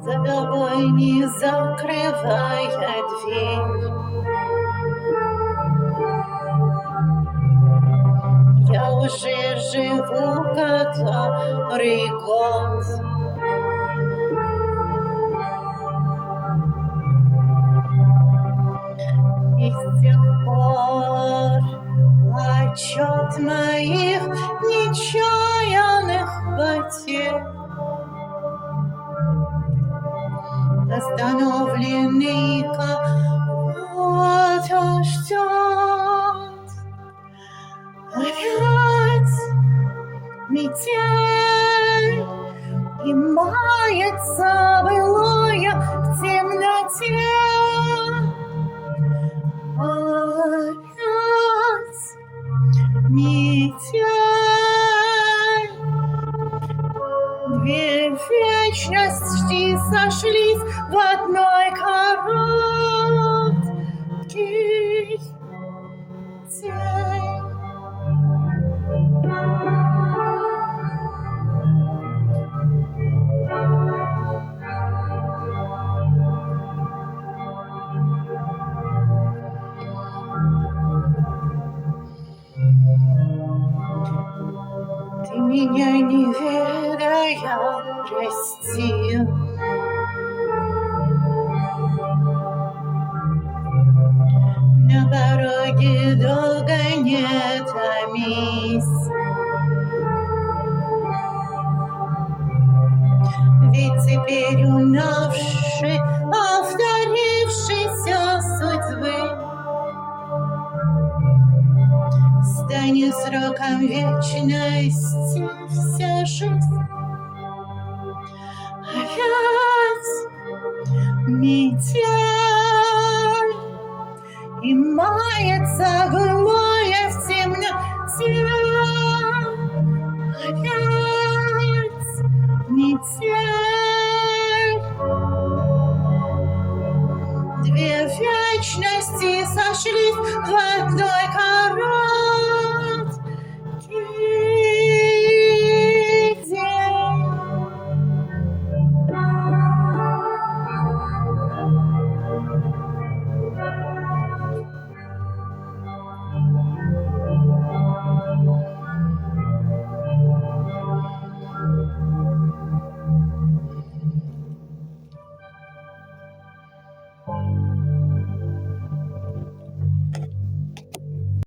за тобой не закрывая дверь. Я уже живу который год. И с тех пор отчет моих нечаянных потерь остановленный кого-то ждет. Опять метель и мается былое в темноте. Опять метель, две вечности сошлись в одной короткий день. Ты меня не ведая прости. На пороге долго не томись, ведь теперь унавший, повторившейся судьбы станет сроком вечности вся жизнь. Опять метель и мается былое в темноте. Опять метель, две вечности сошлись в одной